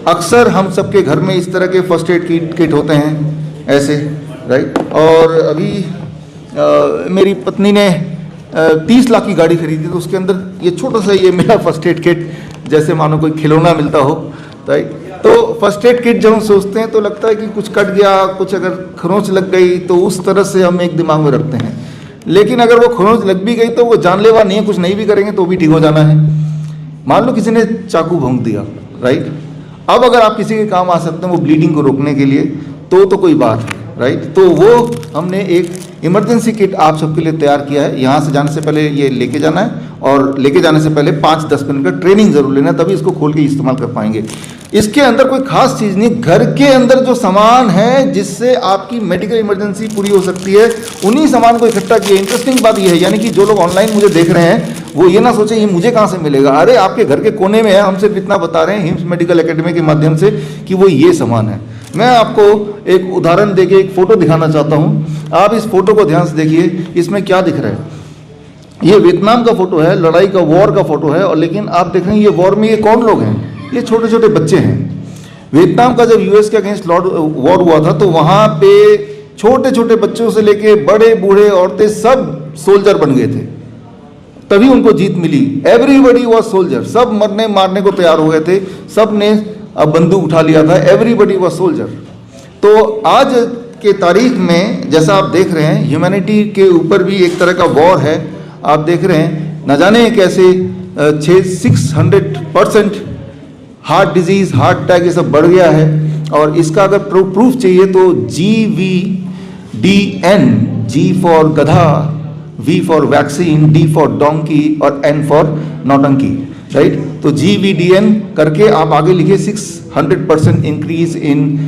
अक्सर हम सबके घर में इस तरह के फर्स्ट एड किट होते हैं ऐसे, राइट। और अभी मेरी पत्नी ने 30 लाख की गाड़ी खरीदी, तो उसके अंदर ये छोटा सा ये मेरा फर्स्ट एड किट, जैसे मानो कोई खिलौना मिलता हो, राइट। तो फर्स्ट एड किट जब हम सोचते हैं तो लगता है कि कुछ कट गया, कुछ अगर खरोंच लग गई, तो उस तरह से हम एक दिमाग में रखते हैं। लेकिन अगर वो खरोंच लग भी गई तो वो जानलेवा नहीं है, कुछ नहीं भी करेंगे तो भी ठीक हो जाना है। मान लो किसी ने चाकू भोंक दिया, राइट। अब अगर आप किसी के काम आ सकते हैं वो ब्लीडिंग को रोकने के लिए, तो कोई बात है, राइट। तो वो हमने एक इमरजेंसी किट आप सबके लिए तैयार किया है। यहाँ से जाने से पहले ये लेके जाना है, और लेके जाने से पहले 5-10 मिनट का ट्रेनिंग जरूर लेना है, तभी इसको खोल के इस्तेमाल कर पाएंगे। इसके अंदर कोई खास चीज़ नहीं, घर के अंदर जो सामान है जिससे आपकी मेडिकल इमरजेंसी पूरी हो सकती है, उन्हीं सामान को इकट्ठा किया। इंटरेस्टिंग बात यह है, यानी कि जो लोग ऑनलाइन मुझे देख रहे हैं वो ये ना सोचे ये मुझे कहाँ से मिलेगा। अरे आपके घर के कोने में है, हम सिर्फ इतना बता रहे हैं हिम्स मेडिकल एकेडमी के माध्यम से कि वो ये सामान है। मैं आपको एक उदाहरण देके एक फोटो दिखाना चाहता हूँ। आप इस फोटो को ध्यान से देखिए, इसमें क्या दिख रहा है। ये वियतनाम का फोटो है, लड़ाई का, वॉर का फोटो है। और लेकिन आप देख रहे हैं ये वॉर में ये कौन लोग हैं, ये छोटे छोटे बच्चे हैं। वियतनाम का जब यूएस के अगेंस्ट वॉर हुआ था तो वहाँ पे छोटे छोटे बच्चों से लेके बड़े बूढ़े औरतें सब सोल्जर बन गए थे, तभी उनको जीत मिली। एवरीबडी वॉज सोल्जर, सब मरने मारने को तैयार हो गए थे, सब ने अब बंदूक उठा लिया था, एवरीबडी वॉज सोल्जर। तो आज के तारीख में जैसा आप देख रहे हैं, ह्यूमैनिटी के ऊपर भी एक तरह का वॉर है। आप देख रहे हैं न जाने कैसे 600% हार्ट डिजीज, हार्ट अटैक ये सब बढ़ गया है। और इसका अगर प्रूफ चाहिए तो GVDN, G फॉर गधा, V for vaccine, D for donkey और N फॉर नौटंकी, राइट। तो GVDN करके आप आगे लिखिए 600% इंक्रीज इन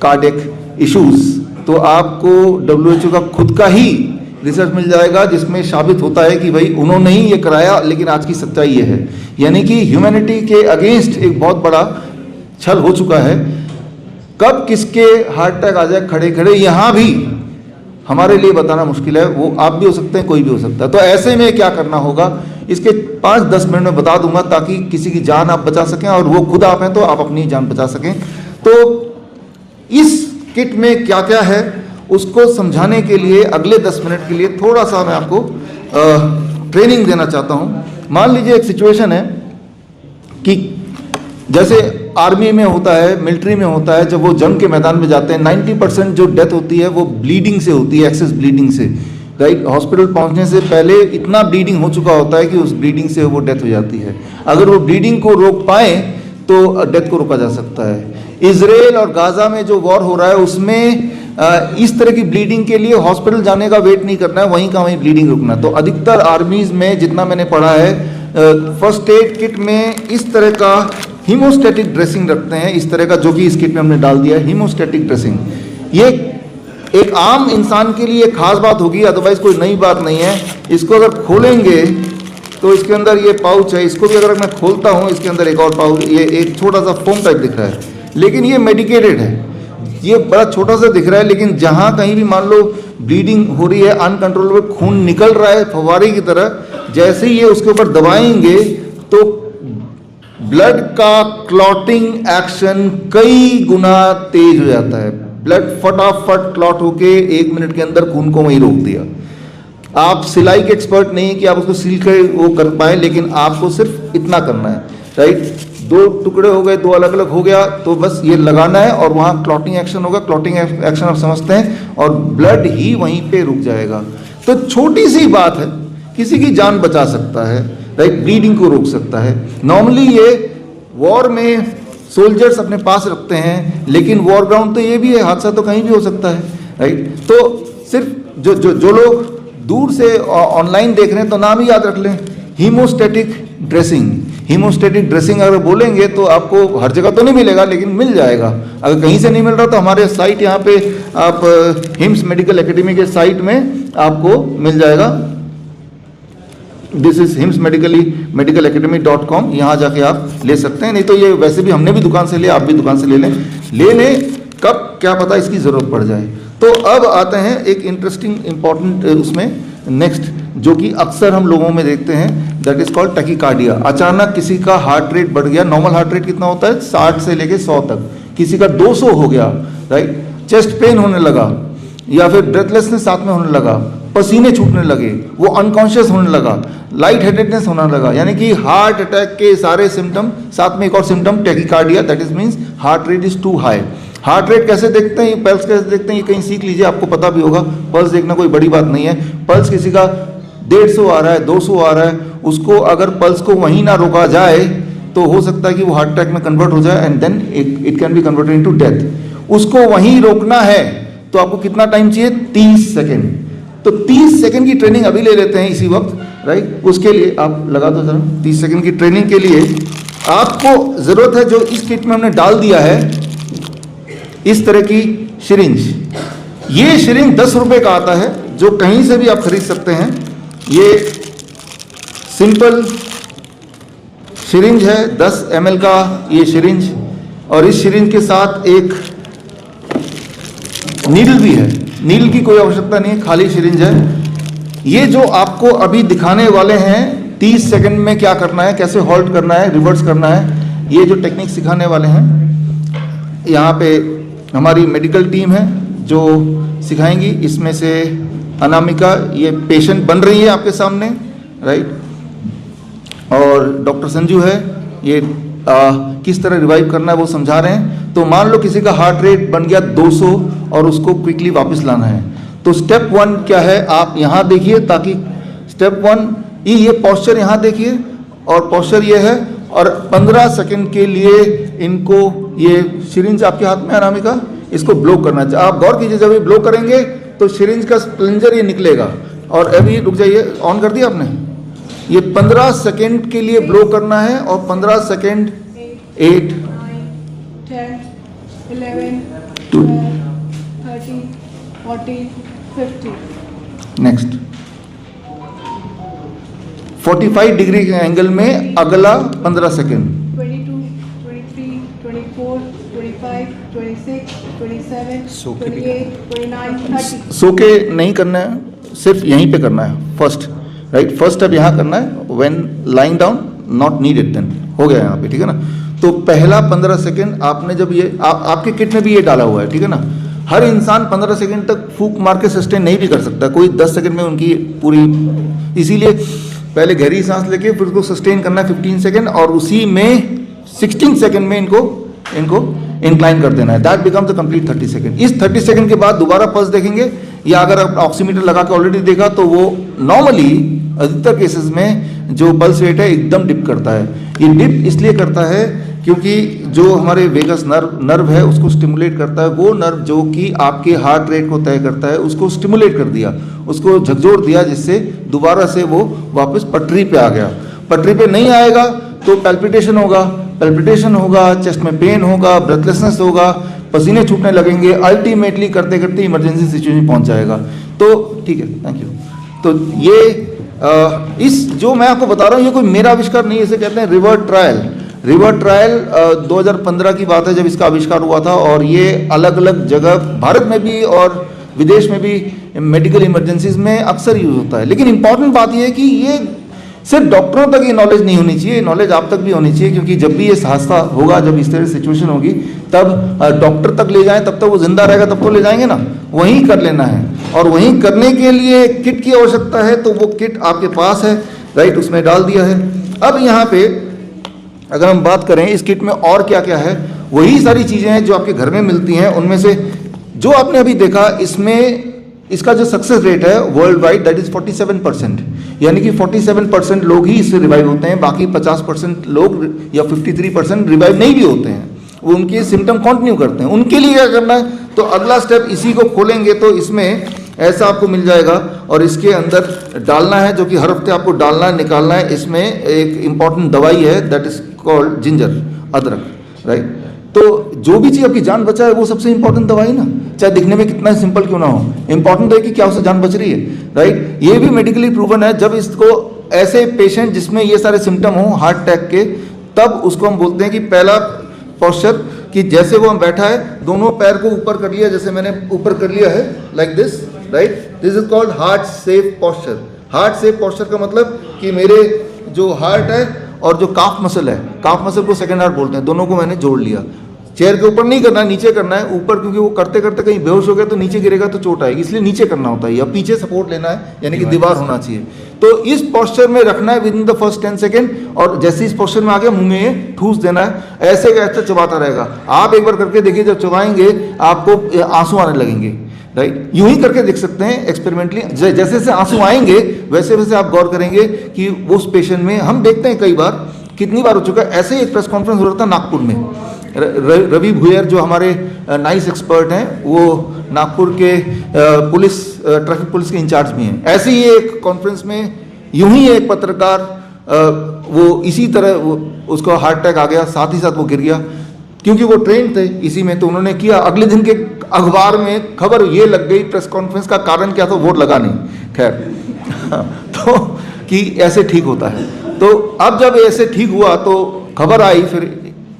कार्डियक इश्यूज। तो आपको WHO का खुद का ही रिसर्च मिल जाएगा जिसमें साबित होता है कि भाई उन्होंने ही ये कराया, लेकिन आज की सच्चाई ये है। यानी कि ह्यूमैनिटी के अगेंस्ट एक बहुत बड़ा छल हो चुका है। कब किसके हार्ट अटैक आ जाए खड़े खड़े, यहाँ भी हमारे लिए बताना मुश्किल है। वो आप भी हो सकते हैं, कोई भी हो सकता है। तो ऐसे में क्या करना होगा, इसके 5-10 मिनट में बता दूंगा, ताकि किसी की जान आप बचा सकें, और वो खुद आप हैं तो आप अपनी जान बचा सकें। तो इस किट में क्या क्या है उसको समझाने के लिए अगले 10 मिनट के लिए थोड़ा सा मैं आपको ट्रेनिंग देना चाहता हूँ। मान लीजिए एक सिचुएशन है कि जैसे आर्मी में होता है, मिलिट्री में होता है, जब वो जंग के मैदान में जाते हैं 90% जो डेथ होती है वो ब्लीडिंग से होती है, एक्सेस ब्लीडिंग से, राइट। हॉस्पिटल पहुंचने से पहले इतना ब्लीडिंग हो चुका होता है कि उस ब्लीडिंग से वो डेथ हो जाती है। अगर वो ब्लीडिंग को रोक पाए तो डेथ को रोका जा सकता है। इजराइल और गाजा में जो वॉर हो रहा है उसमें इस तरह की ब्लीडिंग के लिए हॉस्पिटल जाने का वेट नहीं करना है, वहीं का वहीं ब्लीडिंग रुकना। तो अधिकतर आर्मीज में जितना मैंने पढ़ा है, फर्स्ट एड किट में इस तरह का हीमोस्टैटिक ड्रेसिंग रखते हैं, इस तरह का, जो कि इस किट में हमने डाल दिया है, हीमोस्टैटिक ड्रेसिंग। ये एक आम इंसान के लिए खास बात होगी, अदरवाइज कोई नई बात नहीं है। इसको अगर खोलेंगे तो इसके अंदर ये पाउच है, इसको भी अगर मैं खोलता हूँ, इसके अंदर एक और पाउच, ये एक छोटा सा फोम टाइप दिख रहा है, लेकिन ये मेडिकेटेड है। ये बड़ा छोटा सा दिख रहा है, लेकिन जहाँ कहीं भी मान लो ब्लीडिंग हो रही है, अनकंट्रोलेबल खून निकल रहा है फव्वारे की तरह, जैसे ही ये उसके ऊपर दबाएंगे तो ब्लड का क्लॉटिंग एक्शन कई गुना तेज हो जाता है। ब्लड फटाफट क्लॉट होके 1 मिनट के अंदर खून को वहीं रोक दिया। आप सिलाई के एक्सपर्ट नहीं कि आप उसको सिल कर वो कर पाए, लेकिन आपको सिर्फ इतना करना है, राइट। 2 टुकड़े हो गए, 2 अलग अलग हो गया, तो बस ये लगाना है और वहाँ क्लॉटिंग एक्शन होगा। क्लॉटिंग एक्शन आप समझते हैं, और ब्लड ही वहीं पे रुक जाएगा। तो छोटी सी बात है, किसी की जान बचा सकता है, राइट, ब्लीडिंग को रोक सकता है। नॉर्मली ये वॉर में सोल्जर्स अपने पास रखते हैं, लेकिन वॉर ग्राउंड तो ये भी है, हादसा तो कहीं भी हो सकता है, राइट। तो सिर्फ जो लोग दूर से ऑनलाइन देख रहे हैं तो नाम ही याद रख लें, हीमोस्टैटिक ड्रेसिंग। हीमोस्टैटिक ड्रेसिंग अगर बोलेंगे तो आपको हर जगह तो नहीं मिलेगा, लेकिन मिल जाएगा। अगर कहीं से नहीं मिल रहा तो हमारे साइट यहाँ पे आप हिम्स मेडिकल एकेडमी के साइट में आपको मिल जाएगा। This is hymns medical academy.com, यहाँ जाके आप ले सकते हैं। नहीं तो ये वैसे भी हमने भी दुकान से लिया, आप भी दुकान से ले लें, कब क्या पता इसकी ज़रूरत पड़ जाए। तो अब आते हैं एक इंटरेस्टिंग इंपॉर्टेंट उसमें नेक्स्ट जो कि अक्सर हम लोगों में देखते हैं, दैट इज कॉल्ड टैकीकार्डिया। अचानक किसी का हार्ट रेट बढ़ गया, नॉर्मल हार्ट रेट कितना होता है 60 से लेके 100 तक, किसी का 200 हो गया, राइट, चेस्ट पेन होने लगा, या फिर ब्रेथलेसनेस साथ में होने लगा, पसीने छूटने लगे, वो अनकॉन्शियस होने लगा, लाइट हेडेडनेस होने लगा, यानी कि हार्ट अटैक के सारे सिम्टम, साथ में एक और symptom tachycardia, that is means heart rate is too high. Heart rate कैसे देखते हैं, पल्स कैसे देखते हैं, ये कहीं सीख लीजिए, आपको पता भी होगा। पल्स देखना कोई बड़ी बात नहीं है। पल्स किसी का 150 आ रहा है, 200 आ रहा है, उसको अगर पल्स को वहीं ना रोका जाए तो हो सकता है कि वो हार्ट अटैक में कन्वर्ट हो जाए, and then it can be converted into death. उसको वहीं रोकना है तो आपको कितना टाइम चाहिए, 30 सेकेंड। तो 30 सेकेंड की ट्रेनिंग अभी ले लेते हैं इसी वक्त, राइट। उसके लिए आप लगा दो जरा, 30 सेकेंड की ट्रेनिंग के लिए आपको जरूरत है, जो इस किट में हमने डाल दिया है, इस तरह की सिरिंज। ये सिरिंज 10 रुपए का आता है, जो कहीं से भी आप खरीद सकते हैं। ये सिंपल सिरिंज है, 10 ml का ये सिरिंज, और इस सिरिंज के साथ एक नीडल भी है। नीडल की कोई आवश्यकता नहीं है, खाली सिरिंज है। ये जो आपको अभी दिखाने वाले हैं 30 सेकंड में क्या करना है, कैसे होल्ड करना है, रिवर्स करना है, ये जो टेक्निक सिखाने वाले हैं, यहाँ पे हमारी मेडिकल टीम है जो सिखाएंगी। इसमें से अनामिका ये पेशेंट बन रही है आपके सामने, राइट, और डॉक्टर संजू है, ये किस तरह रिवाइव करना है वो समझा रहे हैं। तो मान लो किसी का हार्ट रेट बन गया 200 और उसको क्विकली वापस लाना है, तो स्टेप 1 क्या है, आप यहाँ देखिए, ताकि स्टेप 1 ये पोस्चर यहाँ देखिए, और पोस्चर ये है, और 15 सेकंड के लिए इनको, ये सिरिंज आपके हाथ में अनामिका, इसको ब्लो करना चाहिए। आप गौर कीजिए, जब ये ब्लो करेंगे तो सिरिंज का प्लंजर ये निकलेगा, और अभी रुक जाइए, ऑन कर दिया आपने, ये 15 सेकंड के लिए ब्लो करना है, और 15 सेकंड 8 10 11 12 13 14 15 नेक्स्ट 45 डिग्री के एंगल में अगला 15 सेकंड 22 23 24 25 26 27 28 29 30 सो के नहीं करना है, सिर्फ यहीं पे करना है फर्स्ट, राइट। फर्स्ट स्टेप यहाँ करना है, when lying down, not needed, then हो गया यहाँ पे, ठीक है ना। तो पहला 15 सेकंड आपने जब ये आपके किट में भी ये डाला हुआ है, ठीक है ना। हर इंसान 15 सेकंड तक फूंक मार के सस्टेन नहीं भी कर सकता, कोई 10 सेकंड में उनकी पूरी, इसीलिए पहले गहरी सांस लेके फिर उसको सस्टेन करना है 15 सेकंड, और उसी में 16 सेकंड में इनको इंक्लाइन कर देना है, that becomes the complete 30 second. इस 30 सेकंड के बाद दोबारा पल्स देखेंगे, या अगर आप ऑक्सीमीटर लगा के ऑलरेडी देखा तो वो नॉर्मली अधिकतर केसेस में जो पल्स रेट है एकदम डिप करता है। ये डिप इसलिए करता है क्योंकि जो हमारे वेगस नर्व है उसको स्टिमुलेट करता है, वो नर्व जो कि आपके हार्ट रेट को तय करता है उसको स्टिमुलेट कर दिया, उसको झकझोर दिया, जिससे दोबारा से वो वापस पटरी पे आ गया। पटरी पे नहीं आएगा तो पैल्पिटेशन होगा, चेस्ट में पेन होगा, ब्रेथलेसनेस होगा, पसीने छूटने लगेंगे, अल्टीमेटली करते करते इमरजेंसी सिचुएशन पहुंच जाएगा। तो ठीक है, थैंक यू। तो ये इस जो मैं आपको बता रहा हूँ ये कोई मेरा आविष्कार नहीं है, इसे कहते हैं रिवर ट्रायल 2015 की बात है जब इसका आविष्कार हुआ था, और ये अलग अलग जगह भारत में भी और विदेश में भी मेडिकल इमरजेंसीज में अक्सर यूज होता है। लेकिन इंपॉर्टेंट बात यह है कि ये सिर्फ डॉक्टरों तक ये नॉलेज नहीं होनी चाहिए, नॉलेज आप तक भी होनी चाहिए, क्योंकि जब भी ये हादसा होगा, जब इस तरह की सिचुएशन होगी, तब डॉक्टर तक ले जाएं, तब तक वो जिंदा रहेगा, तब तो ले जाएंगे ना, वहीं कर लेना है। और वहीं करने के लिए किट की आवश्यकता है, तो वो किट आपके पास है, राइट, उसमें डाल दिया है। अब यहाँ पे अगर हम बात करें इस किट में और क्या क्या है, वही सारी चीज़ें हैं जो आपके घर में मिलती हैं। उनमें से जो आपने अभी देखा, इसमें इसका जो सक्सेस रेट है वर्ल्ड वाइड, दैट इज 47%, यानी कि 47% लोग ही इससे रिवाइव होते हैं, बाकी 50% लोग या 53% रिवाइव नहीं भी होते हैं, वो उनके सिम्टम कंटिन्यू करते हैं। उनके लिए क्या करना है, तो अगला स्टेप इसी को खोलेंगे तो इसमें ऐसा आपको मिल जाएगा, और इसके अंदर डालना है, जो कि हर हफ्ते आपको डालना है, निकालना है। इसमें एक इंपॉर्टेंट दवाई है, दैट इज कॉल्ड जिंजर, अदरक, राइट। तो जो भी चीज़ आपकी जान बचाए वो सबसे इंपॉर्टेंट दवाई ना, चाहे दिखने में कितना सिंपल क्यों ना हो, इंपॉर्टेंट है कि क्या उससे जान बच रही है, राइट। ये भी मेडिकली प्रूवन है। जब इसको ऐसे पेशेंट जिसमें ये सारे सिम्टम हो हार्ट अटैक के, तब उसको हम बोलते हैं कि पहला पोस्चर, कि जैसे वो हम बैठा है, दोनों पैर को ऊपर कर लिया, जैसे मैंने ऊपर कर लिया है, like this, right, this is called heart safe posture, heart safe posture का मतलब कि मेरे जो हार्ट है और जो काफ मसल है, काफ मसल को सेकंड हार्ट बोलते हैं, दोनों को मैंने जोड़ लिया। चेयर के ऊपर नहीं करना है, नीचे करना है। ऊपर क्योंकि वो करते करते कहीं बेहोश हो गया तो नीचे गिरेगा तो चोट आएगी, इसलिए नीचे करना होता है, या पीछे सपोर्ट लेना है, यानी कि दीवार होना चाहिए। तो इस पोस्चर में रखना है with in the first 10 second, और जैसे इस पोस्चर में आ गया मुंह में ठूस देना है, ऐसे ऐसे चबाता रहेगा। आप एक बार करके देखिए, जब चबाएंगे आपको आंसू आने लगेंगे, राइट। यूं ही करके देख सकते हैं एक्सपेरिमेंटली, जैसे जैसे आंसू आएंगे वैसे वैसे आप गौर करेंगे कि उस पेशेंट में, हम देखते हैं कई बार, कितनी बार हो चुका है। ऐसे ही एक प्रेस कॉन्फ्रेंस हो रहा था नागपुर में, रवि भुयर जो हमारे नाइस एक्सपर्ट हैं, वो नागपुर के पुलिस ट्रैफिक पुलिस के इंचार्ज भी हैं। ऐसे ही एक कॉन्फ्रेंस में यूं ही एक पत्रकार वो इसी तरह उसको हार्ट अटैक आ गया, साथ ही साथ वो गिर गया, क्योंकि वो ट्रेन थे इसी में। तो उन्होंने किया, अगले दिन के अखबार में खबर ये लग गई, प्रेस कॉन्फ्रेंस का कारण क्या था, वोट लगा नहीं, खैर तो कि ऐसे ठीक होता है। तो अब जब ऐसे ठीक हुआ तो खबर आई, फिर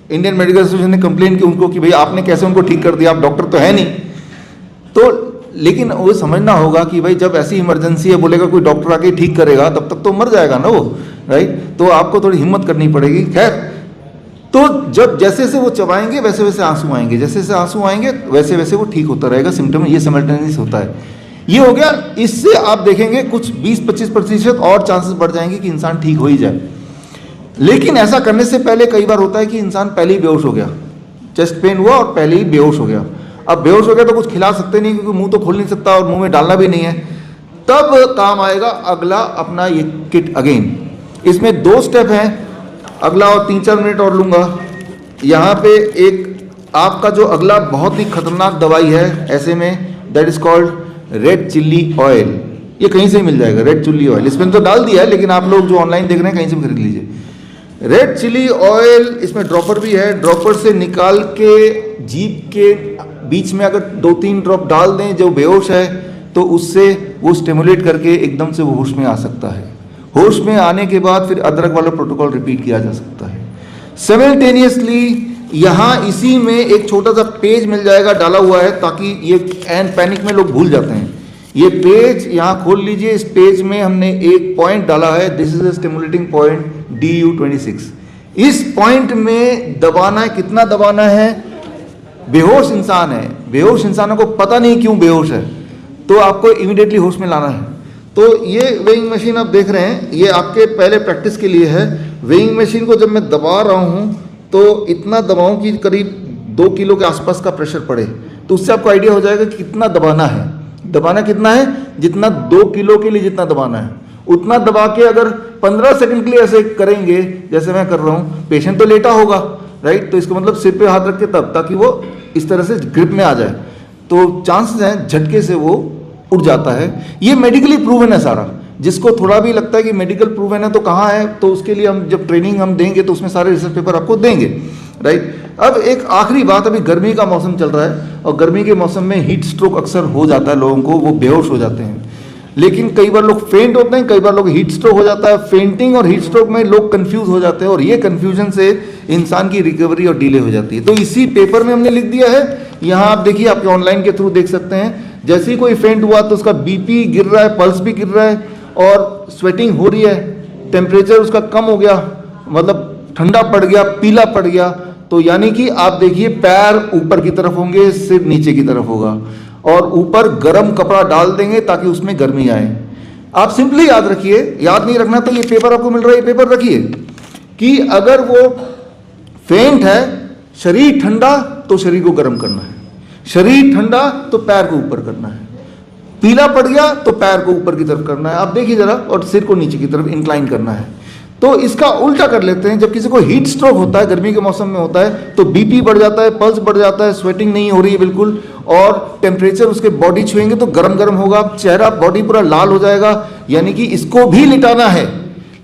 इंडियन मेडिकल एसोसिएशन ने कंप्लेन की उनको कि भाई आपने कैसे उनको ठीक कर दिया, आप डॉक्टर तो है नहीं। तो लेकिन वो समझना होगा कि भाई जब ऐसी इमरजेंसी है, बोलेगा कोई डॉक्टर आके ठीक करेगा, तब तक तो मर जाएगा ना वो, राइट। तो आपको थोड़ी हिम्मत करनी पड़ेगी। खैर, तो जब जैसे जैसे वो चबाएंगे वैसे वैसे आंसू आएंगे, जैसे जैसे आंसू आएंगे वैसे वैसे वो ठीक होता रहेगा, सिम्टम ये सिमल्टेनियस होता है। ये हो गया। इससे आप देखेंगे कुछ 20-25% और चांसेस बढ़ जाएंगे कि इंसान ठीक हो ही जाए। लेकिन ऐसा करने से पहले कई बार होता है कि इंसान पहले ही बेहोश हो गया, चेस्ट पेन हुआ और पहले ही बेहोश हो गया। अब बेहोश हो गया तो कुछ खिला सकते नहीं, क्योंकि मुंह तो खोल नहीं सकता और मुंह में डालना भी नहीं है। तब काम आएगा अगला अपना ये किट अगेन। इसमें 2 स्टेप हैं, अगला और 3-4 मिनट और लूंगा। यहाँ पे एक आपका जो अगला बहुत ही खतरनाक दवाई है ऐसे में, that is called red chilli oil. ये कहीं से मिल जाएगा, रेड चिल्ली ऑयल। इसमें तो डाल दिया है, लेकिन आप लोग जो ऑनलाइन देख रहे हैं कहीं से भी खरीद लीजिए। रेड चिली ऑयल, इसमें ड्रॉपर भी है। ड्रॉपर से निकाल के जीभ के बीच में अगर 2-3 ड्रॉप डाल दें जो बेहोश है, तो उससे वो स्टिमुलेट करके एकदम से वो होश में आ सकता है। होश में आने के बाद फिर अदरक वाला प्रोटोकॉल रिपीट किया जा सकता है। सिमिल्टेनियसली यहाँ इसी में एक छोटा सा पेज मिल जाएगा डाला हुआ है, ताकि ये एंड पैनिक में लोग भूल जाते हैं। ये पेज यहाँ खोल लीजिए, इस पेज में हमने एक पॉइंट डाला है, this is a stimulating point DU26। इस पॉइंट में दबाना है। कितना दबाना है? बेहोश इंसान है, बेहोश इंसानों को पता नहीं क्यों बेहोश है, तो आपको इमीडिएटली होश में लाना है। तो ये वेइंग मशीन आप देख रहे हैं, ये आपके पहले प्रैक्टिस के लिए है। वेइंग मशीन को जब मैं दबा रहा हूँ तो इतना दबाऊं कि करीब 2 किलो के आसपास का प्रेशर पड़े, तो उससे आपको आइडिया हो जाएगा कि कितना दबाना है। दबाना कितना है? जितना 2 किलो के लिए जितना दबाना है उतना दबा के अगर 15 सेकंड के लिए ऐसे करेंगे जैसे मैं कर रहा हूँ, पेशेंट तो लेटा होगा, राइट, तो इसका मतलब सिर पे हाथ रख के तब, ताकि वो इस तरह से ग्रिप में आ जाए, तो चांसेस हैं झटके से वो उठ जाता है। ये मेडिकली प्रूवन है सारा। जिसको थोड़ा भी लगता है कि मेडिकल प्रूवन है तो कहाँ है, तो उसके लिए हम जब ट्रेनिंग हम देंगे तो उसमें सारे रिसर्च पेपर आपको देंगे, राइट। अब एक आखिरी बात, अभी गर्मी का मौसम चल रहा है और गर्मी के मौसम में हीट स्ट्रोक अक्सर हो जाता है लोगों को, वो बेहोश हो जाते हैं। लेकिन कई बार लोग फेंट होते हैं, कई बार लोग हीट स्ट्रोक हो जाता है। फेंटिंग और हीट स्ट्रोक में लोग कंफ्यूज हो जाते हैं और ये कंफ्यूजन से इंसान की रिकवरी और डिले हो जाती है। तो इसी पेपर में हमने लिख दिया है, यहाँ आप देखिए, आपके ऑनलाइन के थ्रू देख सकते हैं। जैसे ही कोई फेंट हुआ तो उसका बीपी गिर रहा है, पल्स भी गिर रहा है और स्वेटिंग हो रही है, टेम्परेचर उसका कम हो गया, मतलब ठंडा पड़ गया, पीला पड़ गया, तो यानी कि आप देखिए पैर ऊपर की तरफ होंगे, सिर नीचे की तरफ होगा, और ऊपर गर्म कपड़ा डाल देंगे ताकि उसमें गर्मी आए। आप सिंपली याद रखिए, याद नहीं रखना तो ये पेपर आपको मिल रहा है, ये पेपर रखिए कि अगर वो फेंट है, शरीर ठंडा तो शरीर को गर्म करना है, शरीर ठंडा तो पैर को ऊपर करना है, पीला पड़ गया तो पैर को ऊपर की तरफ करना है, आप देखिए जरा, और सिर को नीचे की तरफ इंक्लाइन करना है। तो इसका उल्टा कर लेते हैं। जब किसी को हीट स्ट्रोक होता है, गर्मी के मौसम में होता है, तो बीपी बढ़ जाता है, पल्स बढ़ जाता है, स्वेटिंग नहीं हो रही है बिल्कुल, और टेम्परेचर उसके बॉडी छुएंगे तो गर्म गर्म होगा, चेहरा बॉडी पूरा लाल हो जाएगा, यानी कि इसको भी लिटाना है।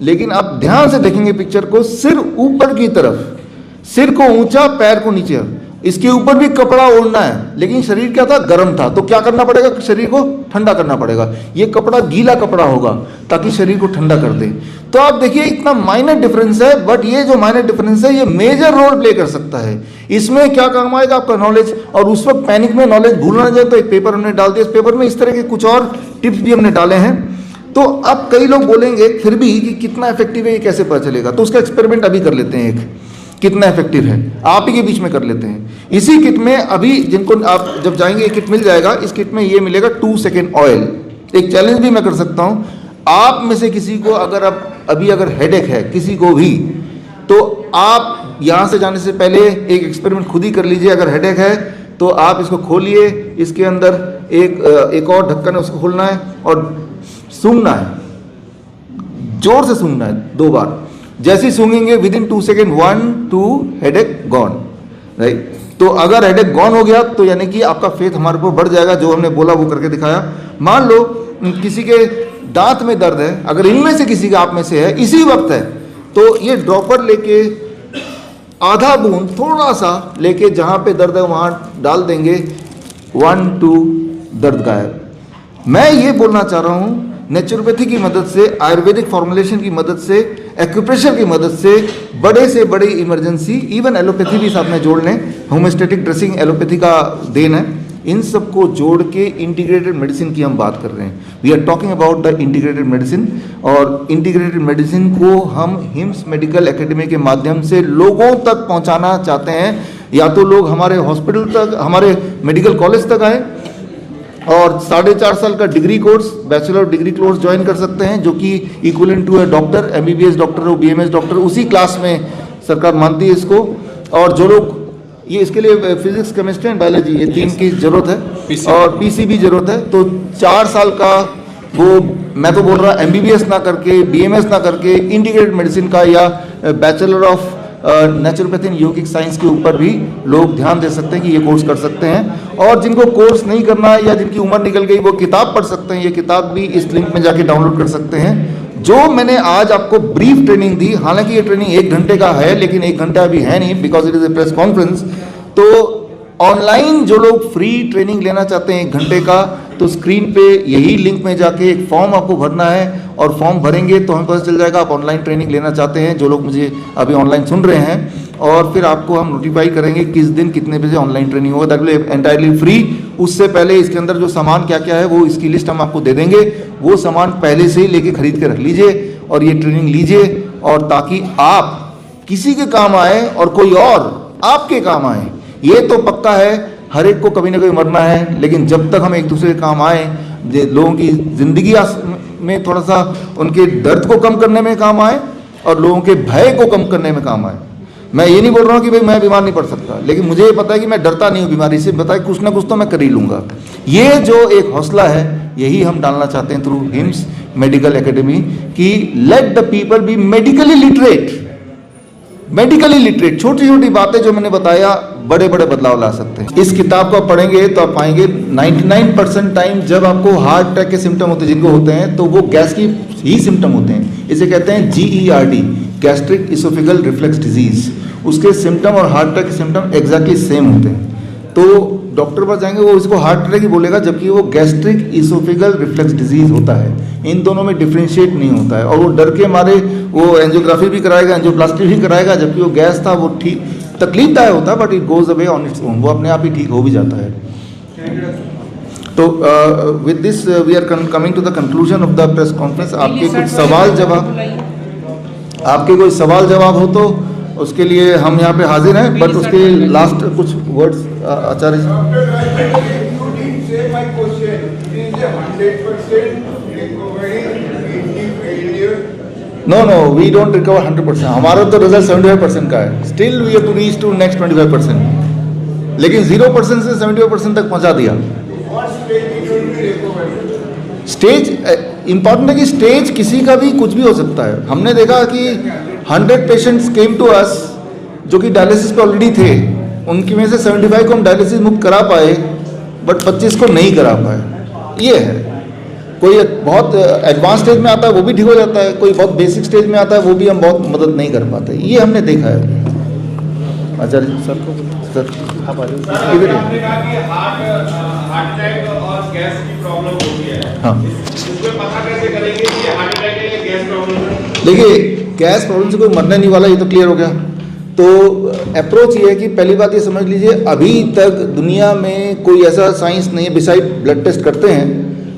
लेकिन आप ध्यान से देखेंगे पिक्चर को, सिर ऊपर की तरफ, सिर को ऊंचा, पैर को नीचे, इसके ऊपर भी कपड़ा ओढ़ना है, लेकिन शरीर क्या था? गर्म था, तो क्या करना पड़ेगा? शरीर को ठंडा करना पड़ेगा। ये कपड़ा गीला कपड़ा होगा ताकि शरीर को ठंडा कर दे। तो आप देखिए इतना माइनर डिफरेंस है, बट ये जो माइनर डिफरेंस है ये मेजर रोल प्ले कर सकता है। इसमें क्या काम आएगा? आपका नॉलेज, और उस वक्त पैनिक में नॉलेज भूलना जाए तो एक पेपर हमने डाल दिया। इस पेपर में इस तरह के कुछ और टिप्स भी हमने डाले हैं। तो अब कई लोग बोलेंगे फिर भी कि कितना इफेक्टिव है, ये कैसे पता चलेगा? तो उसका एक्सपेरिमेंट अभी कर लेते हैं, एक कितना इफेक्टिव है आप ही के बीच में कर लेते हैं। इसी किट में अभी जिनको आप जब जाएंगे किट मिल जाएगा, इस किट में ये मिलेगा 2 सेकेंड ऑयल। एक चैलेंज भी मैं कर सकता हूँ, आप में से किसी को अगर अब अभी अगर हेडेक है किसी को भी, तो आप यहाँ से जाने से पहले एक एक्सपेरिमेंट खुद ही कर लीजिए। अगर हेडेक है तो आप इसको खोलिए, इसके अंदर एक और ढक्कन है उसको खोलना है और सूंघना है, जोर से सूंघना है 2 बार। जैसे ही सूंघेंगे within 2 second 1 2 headache gone, right. तो अगर हेडेक गॉन हो गया तो यानी कि आपका फेथ हमारे ऊपर बढ़ जाएगा, जो हमने बोला वो करके दिखाया। मान लो किसी के दांत में दर्द है, अगर इनमें से किसी का आप में से है, इसी वक्त है, तो ये ड्रॉपर लेके आधा बूंद थोड़ा सा लेके जहां पे दर्द है वहां डाल देंगे, 1 2 दर्द गायब। मैं ये बोलना चाह रहा हूं नेचुरोपैथी की मदद से, आयुर्वेदिक फॉर्मुलेशन की मदद से, एक्यूप्रेशर की मदद से बड़ी इमरजेंसी, इवन एलोपैथी भी साथ में जोड़ लें, होम्योस्टैटिक ड्रेसिंग एलोपैथी का देन है, इन सबको जोड़ के इंटीग्रेटेड मेडिसिन की हम बात कर रहे हैं। We are talking about the integrated medicine, और इंटीग्रेटेड मेडिसिन को हम हिम्स मेडिकल एकेडमी के माध्यम से लोगों तक पहुंचाना चाहते हैं। या तो लोग हमारे हॉस्पिटल तक, हमारे मेडिकल कॉलेज तक आए और 4.5 साल का degree course, bachelor degree course join कर सकते हैं, जो कि इक्विवेलेंट टू है डॉक्टर, MBBS डॉक्टर हो, BMS डॉक्टर, उसी क्लास में सरकार मानती है इसको। और जो लोग ये इसके लिए फिजिक्स, केमिस्ट्री एंड बायोलॉजी, ये 3 की जरूरत है, और PC भी जरूरत है। तो 4 साल का वो, मैं तो बोल रहा MBBS ना करके, BMS ना करके, इंटीग्रेटेड मेडिसिन का या bachelor of naturopathy and yogic science के ऊपर भी लोग ध्यान दे सकते हैं कि ये कोर्स कर सकते हैं। और जिनको कोर्स नहीं करना है या जिनकी उम्र निकल गई, वो किताब पढ़ सकते हैं। ये किताब भी इस लिंक में जाके डाउनलोड कर सकते हैं। जो मैंने आज आपको ब्रीफ ट्रेनिंग दी, हालांकि ये ट्रेनिंग 1 घंटे का है, लेकिन 1 घंटा अभी है नहीं, because it is a press conference. तो ऑनलाइन जो लोग फ्री ट्रेनिंग लेना चाहते हैं 1 घंटे का, तो स्क्रीन पे यही लिंक में जाके एक फॉर्म आपको भरना है, और फॉर्म भरेंगे तो हमें पता चल जाएगा आप ऑनलाइन ट्रेनिंग लेना चाहते हैं। जो लोग मुझे अभी ऑनलाइन सुन रहे हैं, और फिर आपको हम नोटिफाई करेंगे किस दिन कितने बजे ऑनलाइन ट्रेनिंग होगा, दैट विल एंटायरली फ्री। उससे पहले इसके अंदर जो सामान क्या क्या है वो इसकी लिस्ट हम आपको दे देंगे, वो सामान पहले से ही लेके खरीद के रख लीजिए और ये ट्रेनिंग लीजिए, और ताकि आप किसी के काम आए और कोई और आपके काम आए। ये तो पक्का है, हर एक को कभी ना कभी मरना है, लेकिन जब तक हम एक दूसरे के काम आए, लोगों की जिंदगी में थोड़ा सा उनके दर्द को कम करने में काम आए और लोगों के भय को कम करने में काम आए। मैं ये नहीं बोल रहा हूँ कि भाई मैं बीमार नहीं पड़ सकता, लेकिन मुझे ये पता है कि मैं डरता नहीं हूँ बीमारी से, पता है कुछ ना कुछ तो मैं कर ही लूँगा। ये जो एक हौसला है, यही हम डालना चाहते हैं थ्रू हिम्स मेडिकल एकेडमी, कि let the people be medically literate. Medically literate, छोटी छोटी बातें जो मैंने बताया बड़े बड़े बदलाव ला सकते हैं। इस किताब को आप पढ़ेंगे तो आप पाएंगे 99% टाइम जब आपको हार्ट अटैक के सिम्टम होते हैं, जिनको होते हैं, तो वो गैस की ही सिम्टम होते हैं। इसे कहते हैं GERD, gastric oesophageal reflex disease. उसके सिम्टम और हार्ट अटैक के सिम्टम एग्जैक्टली सेम होते हैं। तो डॉक्टर पास जाएंगे, वो इसको हार्ट अटैक ही बोलेगा, जबकि वो गैस्ट्रिक इसोफेगल रिफ्लेक्स डिजीज होता है। इन दोनों में डिफ्रेंशिएट नहीं होता है, और वो डर के मारे वो एंजियोग्राफी भी कराएगा, एंजियोप्लास्टी भी कराएगा, जबकि वो गैस था वो ठीक तकलीफदायक होता है, but it goes away on its own, वो अपने आप ही ठीक हो भी जाता है। तो with this we are coming to the conclusion of the press conference. आपके कुछ सवाल जवाब, आपके कोई सवाल जवाब हो तो उसके लिए हम यहाँ पे हाजिर हैं, बट उसके लास्ट कुछ words Acharya ji. No we don't recover 100%। हमारा तो रिजल्ट 75% का है। Still we have to reach to next 25%, लेकिन 0% से 75% तक पहुंचा दिया। स्टेज इंपॉर्टेंट है कि स्टेज किसी का भी कुछ भी हो सकता है। हमने देखा कि 100 पेशेंट्स केम टू अस जो कि डायलिसिस पे ऑलरेडी थे, उनकी में से 75 को हम डायलिसिस मुक्त करा पाए, बट 25 को नहीं करा पाए। ये है, कोई बहुत एडवांस स्टेज में आता है वो भी ठीक हो जाता है, कोई बहुत बेसिक स्टेज में आता है वो भी हम बहुत मदद नहीं कर पाते। ये हमने देखा है। आचार्य सर को, सर आप आ जाओ इधर। हाँ, देखिए गैस प्रॉब्लम से कोई मरने नहीं वाला, ये तो क्लियर हो गया। तो अप्रोच ये है कि पहली बात ये समझ लीजिए, अभी तक दुनिया में कोई ऐसा साइंस नहीं है, बिसाइड ब्लड टेस्ट करते हैं,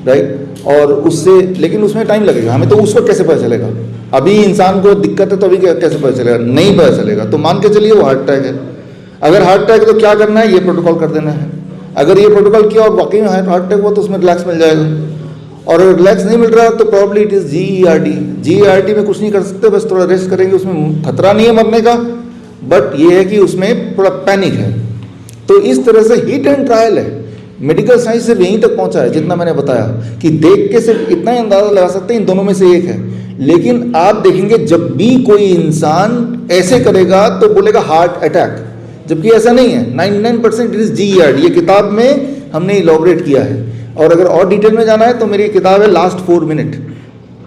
राइट, और उससे, लेकिन उसमें टाइम लगेगा हमें, तो उस वक्त कैसे पता चलेगा? अभी इंसान को दिक्कत है तो अभी कैसे पता चलेगा? नहीं पता चलेगा। तो मान के चलिए वो हार्ट अटैक है। अगर हार्ट अटैक है तो क्या करना है? ये प्रोटोकॉल कर देना है। अगर ये प्रोटोकॉल किया और वाकई में हार्ट अटैक हुआ तो उसमें रिलैक्स मिल जाएगा। और अगर रिलैक्स नहीं मिल रहा तो probably it is GERD। GERD में कुछ नहीं कर सकते, बस थोड़ा रेस्ट करेंगे, उसमें खतरा नहीं है मरने का, बट ये है कि उसमें थोड़ा पैनिक है। तो इस तरह से हिट एंड ट्रायल है। मेडिकल साइंस सिर्फ यहीं तक पहुंचा है जितना मैंने बताया, कि देख के सिर्फ इतना ही अंदाजा लगा सकते हैं इन दोनों में से एक है। लेकिन आप देखेंगे जब भी कोई इंसान ऐसे करेगा तो बोलेगा हार्ट अटैक, जबकि ऐसा नहीं है। 99% इट इज GERD। ये किताब में हमने इलॉबरेट किया है। और अगर और डिटेल में जाना है तो मेरी किताब है लास्ट 4 मिनट,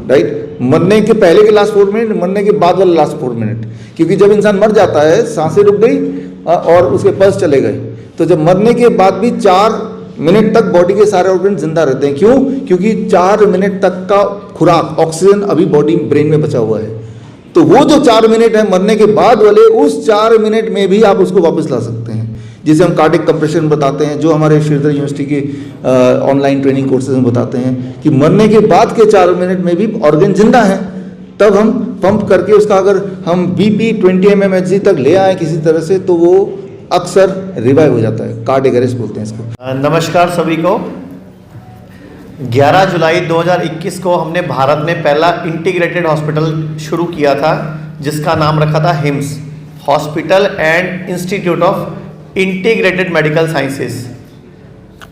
राइट? मरने के पहले के लास्ट 4 मिनट, मरने के बाद वाले लास्ट 4 मिनट। क्योंकि जब इंसान मर जाता है, सांसें रुक गई और उसके पल्स चले गए, तो जब मरने के बाद भी 4 मिनट तक बॉडी के सारे ऑर्गन जिंदा रहते हैं। क्यों? क्योंकि 4 मिनट तक का खुराक, ऑक्सीजन अभी बॉडी ब्रेन में बचा हुआ है। तो वो जो 4 मिनट है मरने के बाद वाले, उस 4 मिनट में भी आप उसको वापस ला सकते हैं, जिसे हम कार्डिक कंप्रेशन बताते हैं, जो हमारे श्रीधर यूनिवर्सिटी के ऑनलाइन ट्रेनिंग कोर्सेज में बताते हैं कि मरने के बाद के 4 मिनट में भी ऑर्गन जिंदा है। तब हम पंप करके उसका अगर हम BP 20 mmHg तक ले आए किसी तरह से, तो वो अक्सर रिवाइव हो जाता है। कार्डिक अरेस्ट बोलते हैं इसको। नमस्कार सभी को। 11 जुलाई 2021 को हमने भारत में पहला इंटीग्रेटेड हॉस्पिटल शुरू किया था, जिसका नाम रखा था HIMS, hospital and institute of integrated medical sciences.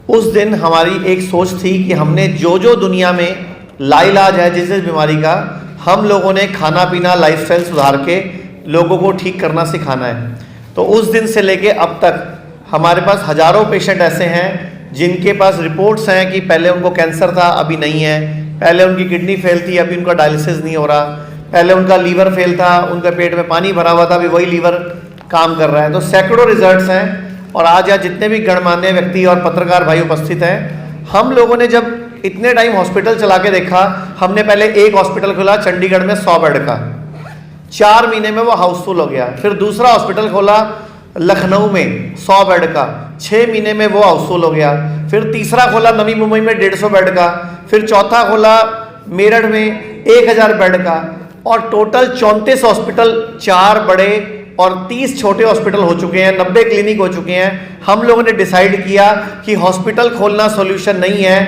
उस दिन हमारी एक सोच थी कि हमने जो जो दुनिया में लाइलाज है जिस बीमारी का, हम लोगों ने खाना पीना लाइफस्टाइल सुधार के लोगों को ठीक करना सिखाना है। तो उस दिन से लेके अब तक हमारे पास हज़ारों पेशेंट ऐसे हैं जिनके पास रिपोर्ट्स हैं कि पहले उनको कैंसर था, अभी नहीं है, पहले उनकी किडनी फेल थी, अभी उनका डायलिसिस नहीं हो रहा, पहले उनका लीवर फेल था, उनके पेट में पानी भरा हुआ था, अभी वही लीवर काम कर रहा है। तो सैकड़ों रिजल्ट्स हैं। और आज यहाँ जितने भी गणमान्य व्यक्ति और पत्रकार भाई उपस्थित हैं, हम लोगों ने जब इतने टाइम हॉस्पिटल चला के देखा, हमने पहले एक हॉस्पिटल खोला चंडीगढ़ में 100 बेड का, 4 महीने में वो हाउसफुल हो गया। फिर दूसरा हॉस्पिटल खोला लखनऊ में 100 बेड का, 6 महीने में वो हाउसफुल हो गया। फिर तीसरा खोला नवी मुंबई में 150 बेड का, फिर चौथा खोला मेरठ में 1000 बेड का, और टोटल 34 हॉस्पिटल, 4 बड़े और 30 छोटे हॉस्पिटल हो चुके हैं, 90 क्लिनिक हो चुके हैं। हम लोगों ने डिसाइड किया कि हॉस्पिटल खोलना सॉल्यूशन नहीं है,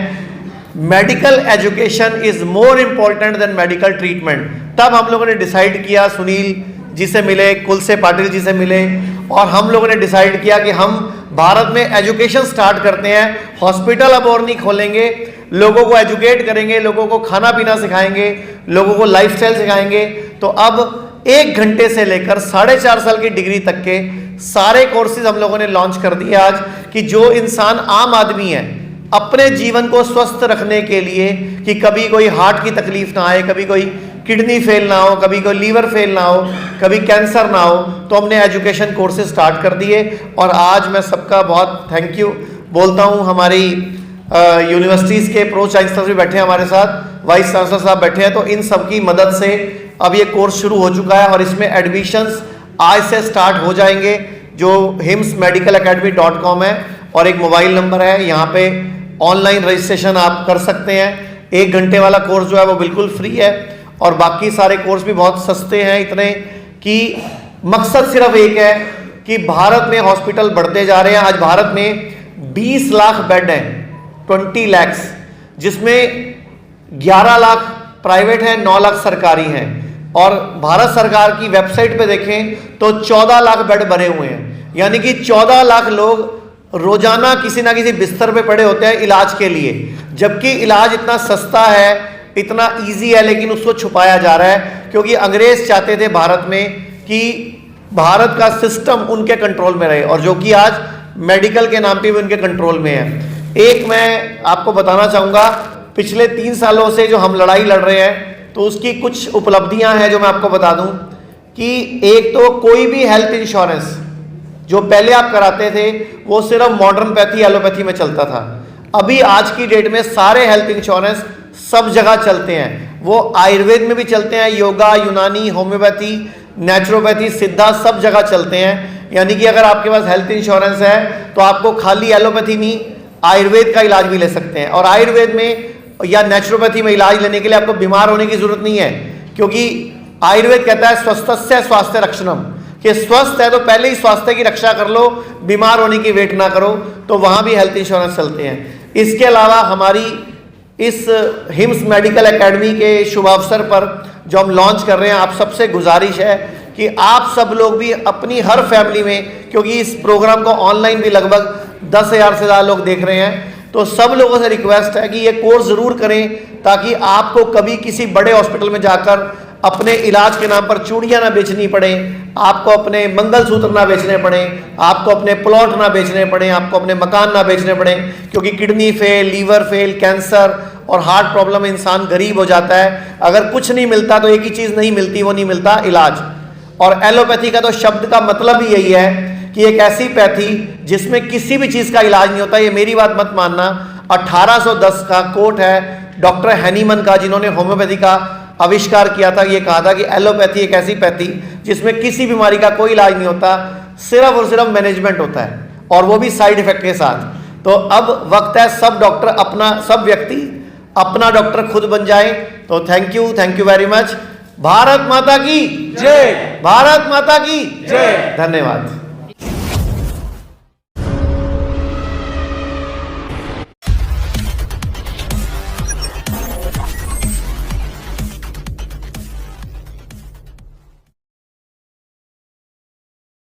medical education is more important than medical treatment. तब हम लोगों ने डिसाइड किया, सुनील जी से मिले, कुलसे पाटिल जी से मिले, और हम लोगों ने डिसाइड किया कि हम भारत में एजुकेशन स्टार्ट करते हैं। हॉस्पिटल अब और नहीं खोलेंगे, लोगों को एजुकेट करेंगे, लोगों को खाना पीना सिखाएंगे, लोगों को लाइफस्टाइल सिखाएंगे। तो अब 1 घंटे से लेकर 4.5 साल की डिग्री तक के सारे कोर्सेज हम लोगों ने लॉन्च कर दिए आज, कि जो इंसान आम आदमी है अपने जीवन को स्वस्थ रखने के लिए, कि कभी कोई हार्ट की तकलीफ ना आए, कभी कोई किडनी फेल ना हो, कभी कोई लीवर फेल ना हो, कभी कैंसर ना हो, तो हमने एजुकेशन कोर्सेज स्टार्ट कर दिए। और आज मैं सबका बहुत थैंक यू बोलता हूँ। हमारी यूनिवर्सिटीज़ के प्रो चांसलर भी बैठे हैं हमारे साथ, वाइस चांसलर साहब बैठे हैं, तो इन सबकी मदद से अब ये कोर्स शुरू हो चुका है और इसमें एडमिशन्स आज से स्टार्ट हो जाएंगे। जो himsmedicalacademy.com है और एक मोबाइल नंबर है, यहाँ पे ऑनलाइन रजिस्ट्रेशन आप कर सकते हैं। 1 घंटे वाला कोर्स जो है वो बिल्कुल फ्री है, और बाकी सारे कोर्स भी बहुत सस्ते हैं, इतने कि मकसद सिर्फ एक है कि भारत में हॉस्पिटल बढ़ते जा रहे हैं। आज भारत में 20 लाख बेड हैं, 20 lakhs, जिसमें 11 लाख प्राइवेट हैं, 9 लाख सरकारी हैं। और भारत सरकार की वेबसाइट पे देखें तो 14 लाख बेड भरे हुए हैं, यानी कि 14 लाख लोग रोजाना किसी ना किसी बिस्तर पे पड़े होते हैं इलाज के लिए। जबकि इलाज इतना सस्ता है, इतना इजी है, लेकिन उसको छुपाया जा रहा है, क्योंकि अंग्रेज चाहते थे भारत में कि भारत का सिस्टम उनके कंट्रोल में रहे, और जो कि आज मेडिकल के नाम पे भी उनके कंट्रोल में है। एक मैं आपको बताना चाहूँगा, पिछले 3 सालों से जो हम लड़ाई लड़ रहे हैं, तो उसकी कुछ उपलब्धियां हैं जो मैं आपको बता दूं। कि एक तो कोई भी हेल्थ इंश्योरेंस जो पहले आप कराते थे वो सिर्फ मॉडर्न पैथी एलोपैथी में चलता था। अभी आज की डेट में सारे हेल्थ इंश्योरेंस सब जगह चलते हैं, वो आयुर्वेद में भी चलते हैं, योगा, यूनानी, होम्योपैथी, नेचुरोपैथी, सिद्धा, सब जगह चलते हैं। यानी कि अगर आपके पास हेल्थ इंश्योरेंस है तो आपको खाली एलोपैथी नहीं, आयुर्वेद का इलाज भी ले सकते हैं। और आयुर्वेद में या नेचुरोपैथी में इलाज लेने के लिए आपको बीमार होने की जरूरत नहीं है, क्योंकि आयुर्वेद कहता है स्वस्थस्य स्वास्थ्य रक्षणम, कि स्वस्थ है तो पहले ही स्वास्थ्य की रक्षा कर लो, बीमार होने की वेट ना करो। तो वहां भी हेल्थ इंश्योरेंस चलते हैं। इसके अलावा हमारी इस हिम्स मेडिकल एकेडमी के शुभ अवसर पर जो हम लॉन्च कर रहे हैं, आप सबसे गुजारिश है कि आप सब लोग भी अपनी हर फैमिली में, क्योंकि इस प्रोग्राम को ऑनलाइन भी लगभग 10,000 से ज़्यादा लोग देख रहे हैं, तो सब लोगों से रिक्वेस्ट है कि ये कोर्स ज़रूर करें, ताकि आपको कभी किसी बड़े हॉस्पिटल में जाकर अपने इलाज के नाम पर चूड़ियाँ ना बेचनी पड़े, आपको अपने मंगलसूत्र ना बेचने पड़े, आपको अपने प्लॉट ना बेचने पड़े, आपको अपने मकान ना बेचने पड़े, क्योंकि kidney fail, liver fail, cancer और हार्ट प्रॉब्लम में इंसान गरीब हो जाता है। अगर कुछ नहीं मिलता तो एक ही चीज़ नहीं मिलती, वो नहीं मिलता इलाज। और एलोपैथी का तो शब्द का मतलब ही यही है कि एक ऐसी पैथी जिसमें किसी भी चीज़ का इलाज नहीं होता। ये मेरी बात मत मानना, 1810 का कोट है डॉक्टर हैनीमन का, जिन्होंने होम्योपैथी का आविष्कार किया था। ये कहा था कि एलोपैथी एक ऐसी पैथी जिसमें किसी बीमारी का कोई इलाज नहीं होता, सिर्फ और सिर्फ मैनेजमेंट होता है, और वो भी साइड इफेक्ट के साथ। तो अब वक्त है सब डॉक्टर अपना, सब व्यक्ति अपना डॉक्टर खुद बन जाए। तो thank you very much. Bharat माता की जय, भारत माता की जय, धन्यवाद।